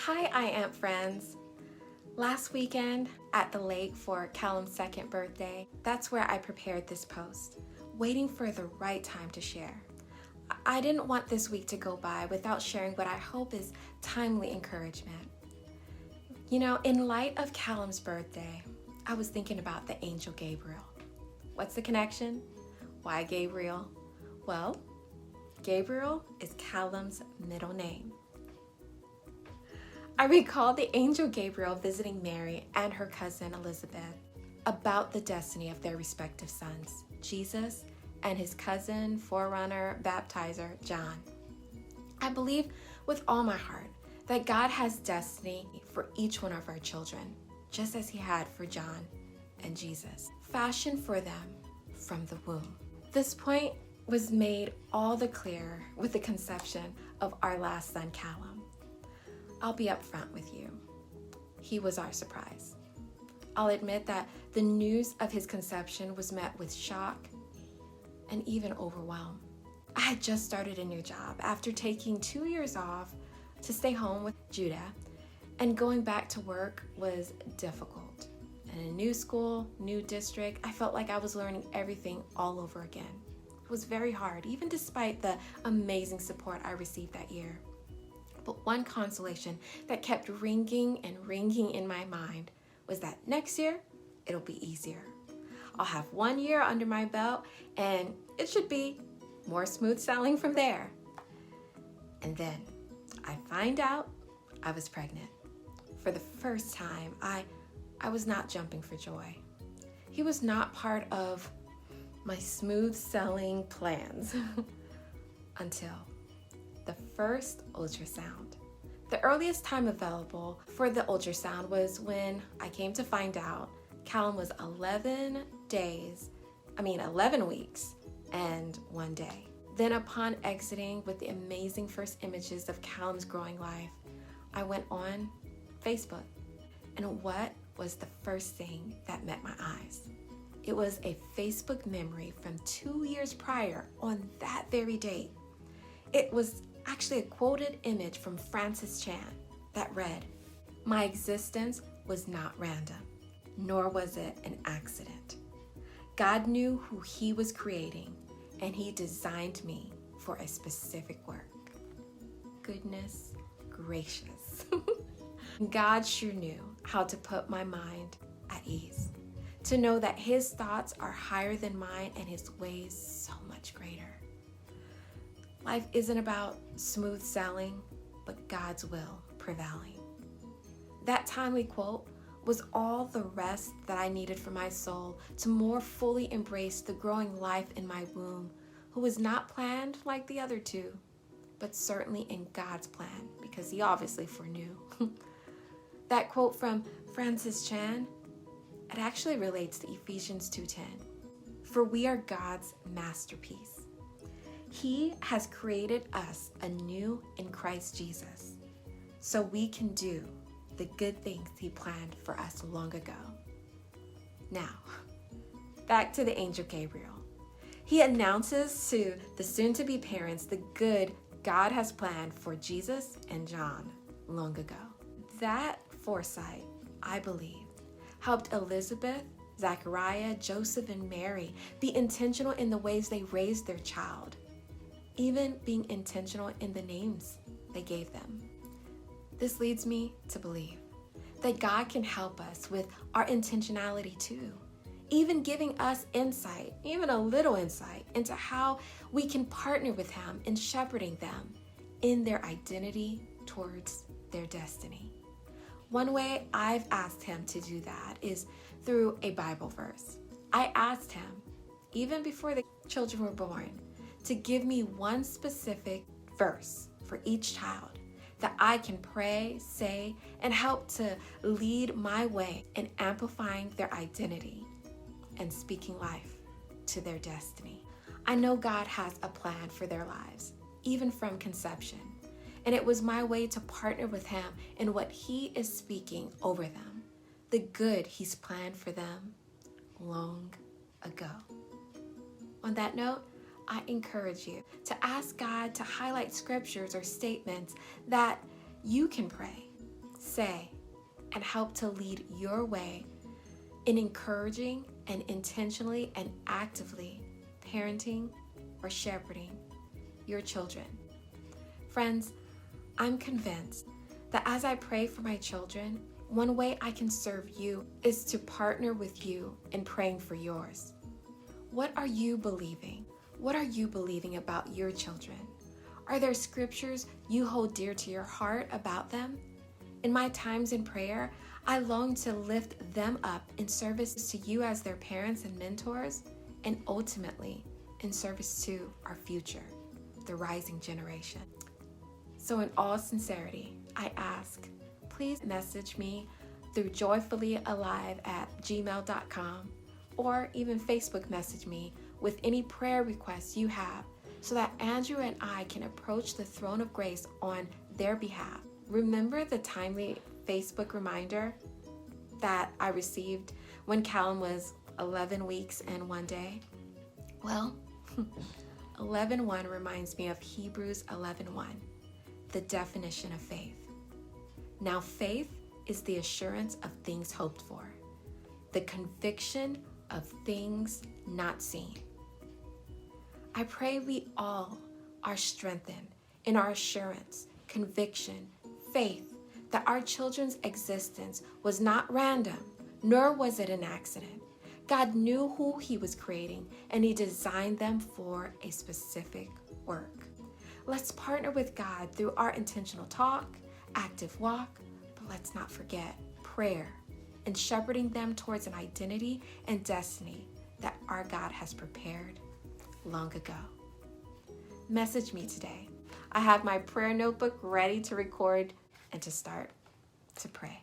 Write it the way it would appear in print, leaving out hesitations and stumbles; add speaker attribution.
Speaker 1: Hi, Aunt friends. Last weekend at the lake for Callum's second birthday, that's where I prepared this post, waiting for the right time to share. I didn't want this week to go by without sharing what I hope is timely encouragement. You know, in light of Callum's birthday, I was thinking about the angel Gabriel. What's the connection? Why Gabriel? Well, Gabriel is Callum's middle name. I recall the angel Gabriel visiting Mary and her cousin Elizabeth about the destiny of their respective sons, Jesus and his cousin, forerunner, baptizer, John. I believe with all my heart that God has destiny for each one of our children, just as he had for John and Jesus, fashioned for them from the womb. This point was made all the clearer with the conception of our last son, Callum. I'll be upfront with you. He was our surprise. I'll admit that the news of his conception was met with shock and even overwhelm. I had just started a new job after taking 2 years off to stay home with Judah, and going back to work was difficult. In a new school, new district, I felt like I was learning everything all over again. It was very hard, even despite the amazing support I received that year. But one consolation that kept ringing and ringing in my mind was that next year, it'll be easier. I'll have 1 year under my belt and it should be more smooth sailing from there. And then I find out I was pregnant. For the first time, I was not jumping for joy. He was not part of my smooth sailing plans until the first ultrasound. The earliest time available for the ultrasound was when I came to find out Callum was 11 weeks and 1 day. Then upon exiting with the amazing first images of Callum's growing life, I went on Facebook. And what was the first thing that met my eyes? It was a Facebook memory from 2 years prior on that very date. It was actually a quoted image from Francis Chan that read, "My existence was not random, nor was it an accident. God knew who he was creating, and he designed me for a specific work." Goodness gracious. God sure knew how to put my mind at ease, to know that his thoughts are higher than mine and his ways so much greater. Life isn't about smooth sailing, but God's will prevailing. That timely quote was all the rest that I needed for my soul to more fully embrace the growing life in my womb, who was not planned like the other two, but certainly in God's plan, because he obviously foreknew. That quote from Francis Chan, it actually relates to Ephesians 2:10. For we are God's masterpiece. He has created us anew in Christ Jesus, so we can do the good things he planned for us long ago. Now, back to the angel Gabriel. He announces to the soon-to-be parents the good God has planned for Jesus and John long ago. That foresight, I believe, helped Elizabeth, Zachariah, Joseph, and Mary be intentional in the ways they raised their child, even being intentional in the names they gave them. This leads me to believe that God can help us with our intentionality too, even giving us insight, even a little insight into how we can partner with him in shepherding them in their identity towards their destiny. One way I've asked him to do that is through a Bible verse. I asked him, even before the children were born, to give me one specific verse for each child that I can pray, say, and help to lead my way in amplifying their identity and speaking life to their destiny. I know God has a plan for their lives, even from conception, and it was my way to partner with him in what he is speaking over them, the good he's planned for them long ago. On that note, I encourage you to ask God to highlight scriptures or statements that you can pray say, and help to lead your way in encouraging and intentionally and actively parenting or shepherding your children. Friends, I'm convinced that as I pray for my children, one way I can serve you is to partner with you in praying for yours. What are you believing? What are you believing about your children? Are there scriptures you hold dear to your heart about them? In my times in prayer, I long to lift them up in service to you as their parents and mentors, and ultimately in service to our future, the rising generation. So in all sincerity, I ask, please message me through joyfullyalive@gmail.com, or even Facebook message me with any prayer requests you have so that Andrew and I can approach the throne of grace on their behalf. Remember the timely Facebook reminder that I received when Callum was 11 weeks and 1 day? Well, 11:1 reminds me of Hebrews 11:1, the definition of faith. Now faith is the assurance of things hoped for, the conviction of things not seen. I pray we all are strengthened in our assurance, conviction, faith that our children's existence was not random, nor was it an accident. God knew who He was creating, and He designed them for a specific work. Let's partner with God through our intentional talk, active walk, but let's not forget prayer and shepherding them towards an identity and destiny that our God has prepared long ago. Message me today. I have my prayer notebook ready to record and to start to pray.